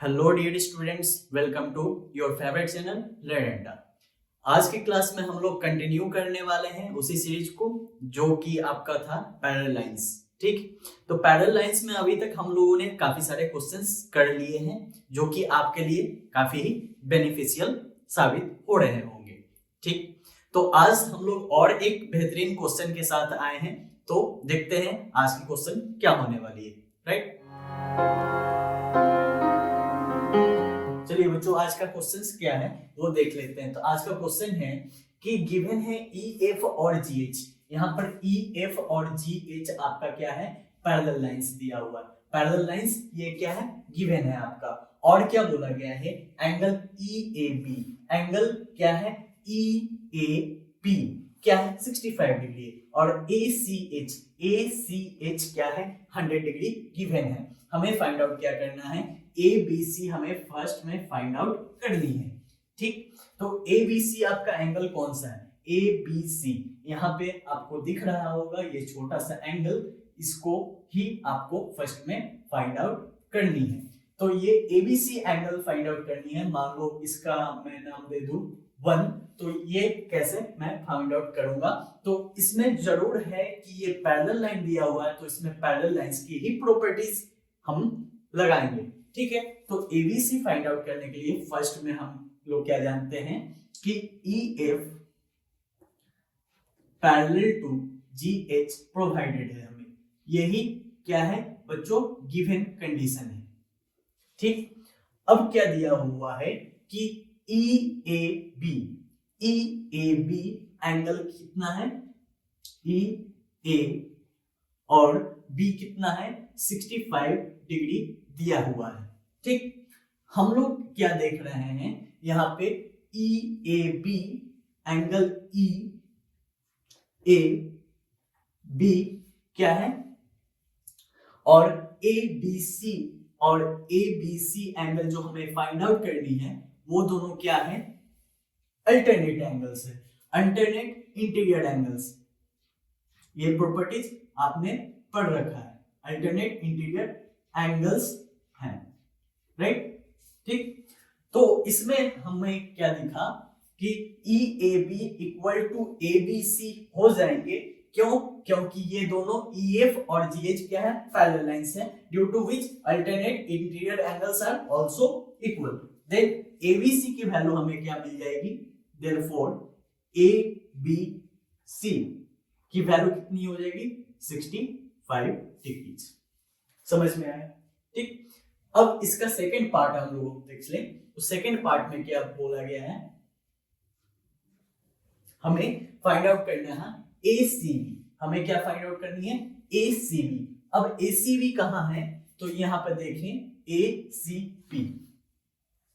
Hello dear students, welcome to your favourite channel learn. आज की class में हम लोग कंटिन्यू करने वाले हैं उसी सीरीज को जो कि आपका था पैरेलल लाइंस। ठीक, तो पैरेलल लाइंस में अभी तक हम लोगों ने काफी सारे क्वेश्चंस कर लिए हैं जो कि आपके लिए काफी ही बेनिफिशियल साबित हो रहे होंगे। ठीक, तो आज हम लोग और एक बेहतरीन क्वेश्चन के साथ आए हैं, तो देखते हैं आज की क्वेश्चन क्या होने वाली है। राइट, चलिए बच्चों, आज का क्वेश्चन क्या है वो देख लेते हैं। तो आज का क्वेश्चन है कि गिवन है ई एफ और जी एच। यहाँ पर ई एफ और जी एच आपका क्या है, पैरेलल लाइंस दिया हुआ है। पैरेलल लाइंस ये क्या है, गिवन है आपका। और क्या बोला गया है, angle E A B. Angle क्या है, ई ए बी क्या है 65 डिग्री, और ए सी एच क्या है 100 डिग्री गिवन है। हमें फाइंड आउट क्या करना है, ए बी सी हमें फर्स्ट में फाइंड आउट करनी है। ठीक, तो ए बी सी आपका एंगल कौन सा है, ए बी सी यहाँ पे आपको दिख रहा होगा ये छोटा सा एंगल, इसको ही आपको फर्स्ट में फाइंड आउट करनी है। तो ये एबीसी एंगल फाइंड आउट करनी है। मान लो इसका मैं नाम दे दूं 1, तो ये कैसे मैं फाइंड आउट करूंगा। तो इसमें जरूर है कि ये पैरेलल लाइन दिया हुआ है, तो इसमें पैरेलल लाइंस की ही प्रॉपर्टीज हम लगाएंगे। ठीक है, तो एबीसी फाइंड आउट करने के लिए फर्स्ट में हम लोग क्या जानते हैं कि E F parallel to G H provided है। हमें यही क्या है बच्चों, गिवन कंडीशन है। ठीक, अब क्या दिया हुआ है कि ई ए बी एंगल कितना है, ई ए और बी कितना है 65 डिग्री दिया हुआ है। ठीक, हम लोग क्या देख रहे हैं यहाँ पे E A B angle E A B क्या है, और ए बी सी एंगल जो हमें फाइंड आउट करनी है वो दोनों क्या है, अल्टरनेट एंगल्स है, अल्टरनेट इंटीरियर एंगल्स। ये प्रॉपर्टीज आपने पढ़ रखा है, अल्टरनेट इंटीरियर एंगल्स हैं। राइट, ठीक, तो इसमें हमें क्या दिखा कि E A B equal to A B C हो जाएंगे। क्यों, क्योंकि ये दोनों ई एफ और जी एच क्या है, पैरेलल लाइंस है, due to which alternate interior angles are also equal. Then A B C की वैल्यू हमें क्या मिल जाएगी, देयरफॉर ए बी सी की वैल्यू कितनी हो जाएगी 65 डिग्री। समझ में आया। ठीक, अब इसका सेकंड पार्ट हम लोग देख लें। तो सेकंड पार्ट में क्या बोला गया है, हमें फाइंड आउट करना है ACB। हमें क्या फाइंड आउट करनी है, ACB। अब ACB कहां है, तो यहां पर देखें ACB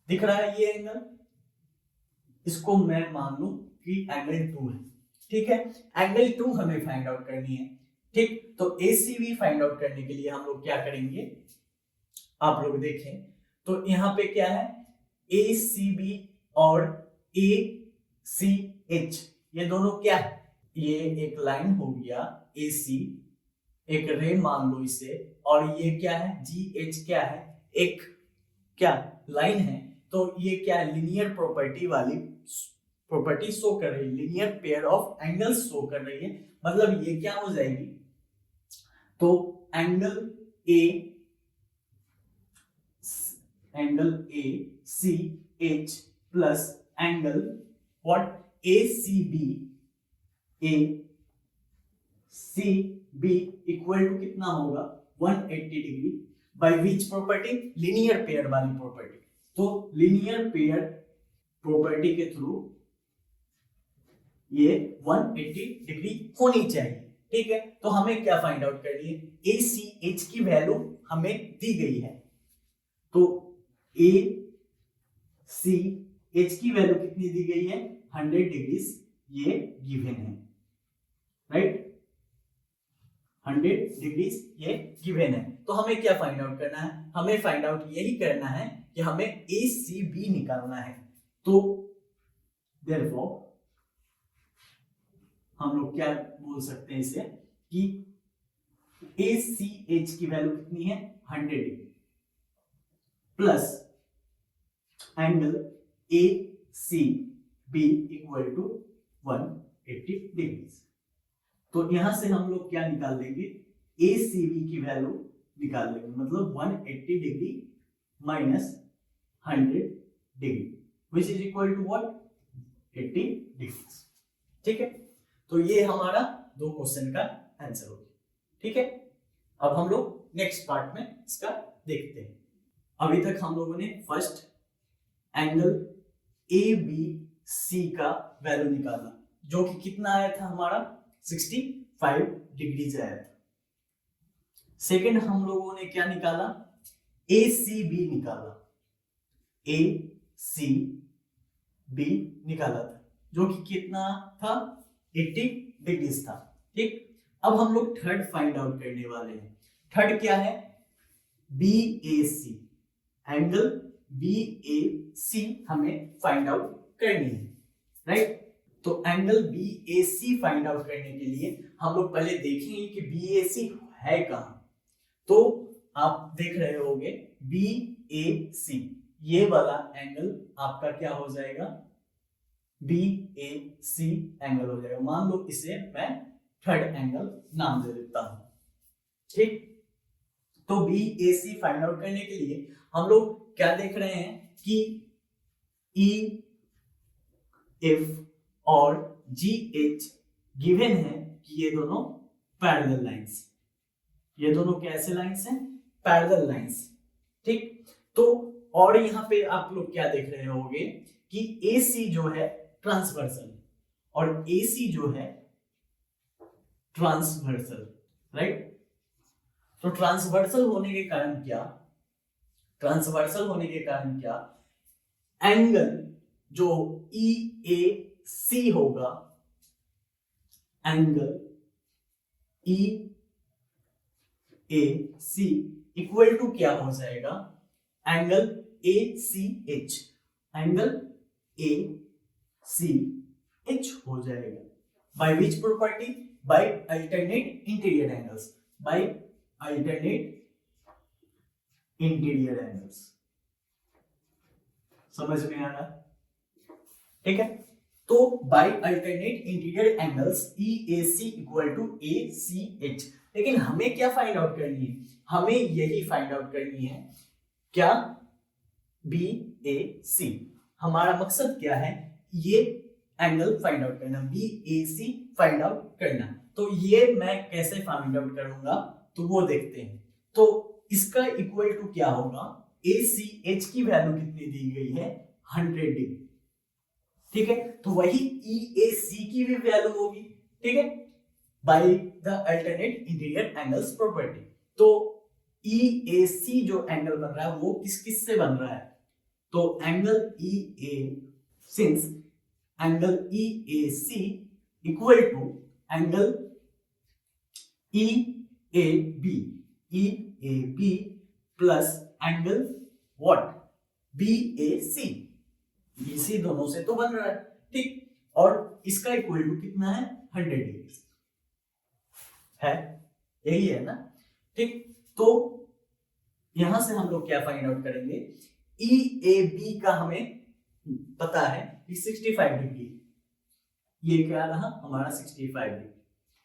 दिख रहा है ये एंगल, इसको मैं मान लूं कि एंगल 2 है। ठीक है, एंगल 2 हमें फाइंड आउट करनी है। ठीक, तो ACB फाइंड आउट करने के लिए हम लोग क्या करेंगे, आप लोग देखें तो यहां पे क्या है, ACB और ACH ये दोनों क्या है, ये एक लाइन हो गया AC, एक रे मान लो इसे, और ये क्या है GH क्या है, एक क्या लाइन है। तो ये क्या है, लीनियर प्रॉपर्टी वाली प्रॉपर्टी शो कर रही है, linear pair of angles show कर रही है। मतलब ये क्या हो जाएगी, तो angle A C H plus angle what A C B equal to कितना होगा 180 degree, by which property, linear pair वाली प्रॉपर्टी। तो लीनियर पेयर प्रॉपर्टी के थ्रू ये 180 डिग्री होनी चाहिए। ठीक है, तो हमें क्या फाइंड आउट करनी है, ए सी एच की वैल्यू हमें दी गई है, तो ए सी एच की वैल्यू कितनी दी गई है 100 डिग्री, ये गिवन है। राइट, 100 डिग्री ये गिवन है। तो हमें क्या फाइंड आउट करना है, हमें फाइंड आउट यही करना है कि हमें ए सी बी निकालना है। तो देयरफॉर हम लोग क्या बोल सकते हैं इसे कि ए सी एच की वैल्यू कितनी है 100 degree plus angle A C B equal to 180 degree. तो यहां से हम लोग क्या निकाल लेंगे, ए सी बी की वैल्यू निकाल लेंगे, मतलब 180 degree minus 100 degree which is equal to what, 80 degree. ठीक है, तो ये हमारा दो क्वेश्चन का आंसर हो गया। ठीक है, अब हम लोग नेक्स्ट पार्ट में इसका देखते हैं। अभी तक हम लोगों ने first angle A B C का वैल्यू निकाला, जो कि कितना आया था हमारा, 65 डिग्री आया था। सेकंड हम लोगों ने क्या निकाला, ए सी बी निकाला, ए सी बी निकाला था, जो कि कितना था, 80 डिग्री था। ठीक, अब हम लोग थर्ड फाइंड आउट करने वाले हैं। थर्ड क्या है, B A C, angle B A सी हमें फाइंड आउट करनी है, राइट। तो angle B A C find out करने के लिए हम लोग पहले देखेंगे कि बी ए सी है कहां। तो आप देख रहे होंगे बी ए सी, ये वाला एंगल आपका क्या हो जाएगा, बी ए सी एंगल हो जाएगा। मान लो इसे मैं थर्ड एंगल नाम दे देता हूं। ठीक, तो B A C find out करने के लिए हम लोग क्या देख रहे हैं कि ई एफ और जी एच गिवन है कि ये दोनों पैरेलल लाइंस, ये दोनों कैसे लाइंस हैं, पैरेलल लाइंस। ठीक, तो और यहां पे आप लोग क्या देख रहे होंगे कि ए सी जो है ट्रांसवर्सल और ए सी जो है ट्रांसवर्सल, राइट। तो ट्रांसवर्सल होने के कारण क्या, ट्रांसवर्सल होने के कारण क्या, एंगल जो ई ए सी होगा, angle E A C equal to क्या हो जाएगा, angle A C H, angle A C H हो जाएगा। By which property, by alternate interior angles, by alternate interior angles. समझ में आ रहा, ठीक है। तो by alternate interior angles E A C equal to A C H. लेकिन हमें क्या फाइंड आउट करनी है, हमें यही फाइंड आउट करनी है, क्या, बी ए सी। हमारा मकसद क्या है, ये एंगल फाइंड आउट करना, B A C find out करना। तो ये मैं कैसे फाइंड आउट करूंगा, तो वो देखते हैं। तो इसका इक्वल टू क्या होगा, ए सी एच की वैल्यू कितनी दी गई है, 100 डिग्री। ठीक है, तो वही ई ए सी की भी वैल्यू होगी, ठीक है, by the alternate interior angles property. तो ई ए सी जो एंगल बन रहा है वो किस किस से बन रहा है, तो angle E A, since angle E A C equal to angle E A B, E A B plus angle what, B A C, BC दोनों से तो बन रहा है, ठीक। और इसका इक्वल टू कितना है, 100 डिग्री है, यही है ना, ठीक। तो यहां से हम लोग क्या फाइंड आउट करेंगे, ई ए बी का हमें पता है कि 65 डिग्री, ये क्या रहा हमारा 65 डिग्री,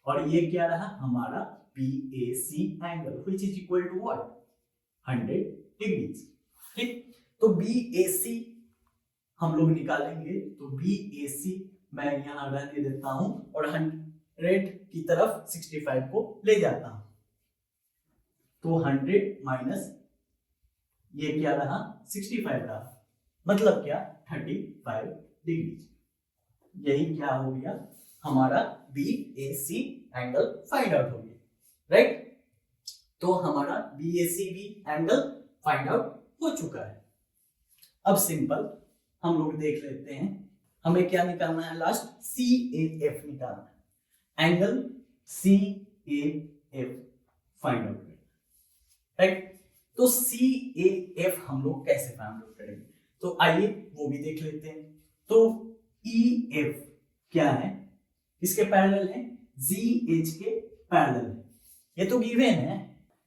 और ये क्या रहा हमारा B A C angle which is equal to what, 100 degree, ठीक। तो बी ए सी हम लोग निकालेंगे, तो बी ए सी मैं यहां रहने देता हूं और 100 की तरफ 65 को ले जाता हूं, तो 100 माइनस ये क्या रहा, 65 रहा, मतलब क्या, 35 डिग्री। यही क्या हो गया हमारा B A C angle find out हो गया, राइट। तो हमारा B A C B angle find out हो चुका है। अब सिंपल हम लोग देख लेते हैं, हमें क्या निकालना है, लास्ट सी ए एफ निकालना है, angle C A F find out करना, राइट। तो सी ए एफ हम लोग कैसे फाइंड आउट करेंगे, तो आइए वो भी देख लेते हैं। तो ई एफ क्या है, किसके पैरेलल है, जी एच के पैरेलल है। ये तो गिवन है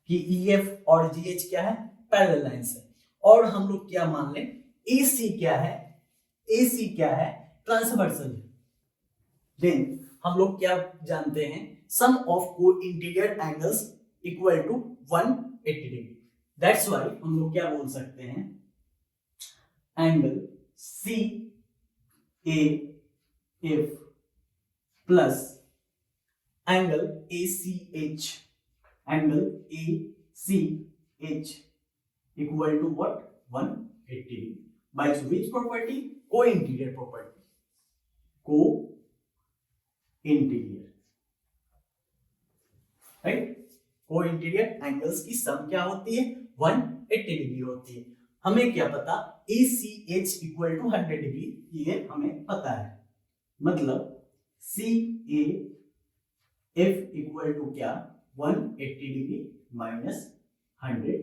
कि ई एफ और जी एच क्या है, पैरेलल लाइंस है। और हम लोग क्या मान लें, AC क्या है, AC क्या है, ट्रांसवर्सल। देन हम लोग क्या जानते हैं, sum of co-interior angles equal to 180 degree. That's why हम लोग क्या बोल सकते हैं, angle CAF plus angle ACH, angle ACH equal to what, 180 degree. By which property, co-interior property, co-interior, right. Co-interior angles की sum क्या होती है, 180 डिग्री होती है। हमें क्या पता, ACH इक्वल टू 100 डिग्री, ये हमें पता है। मतलब CAF इक्वल टू क्या, 180 degree minus 100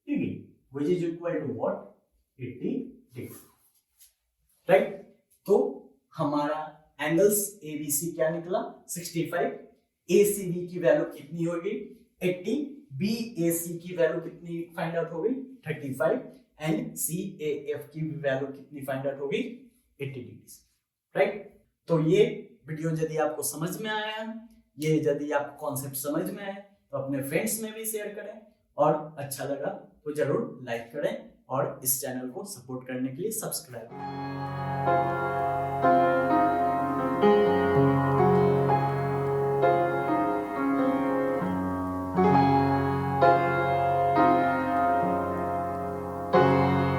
degree, which is equal to what, 80 degree, right. तो हमारा एंगल्स ABC क्या निकला, 65, ACB की वैल्यू कितनी होगी, 80, BAC की वैल्यू कितनी फाइंड आउट होगी, 35, एंड CAF की वैल्यू कितनी फाइंड आउट होगी, 80 डिग्री, राइट। तो ये वीडियो यदि आपको समझ में आया, ये यदि आपको कॉन्सेप्ट समझ में आए तो अपने फ्रेंड्स में भी शेयर करें, और अच्छा लगा तो जरूर लाइक करें, और इस चैनल को सपोर्ट करने के लिए सब्सक्राइब करें।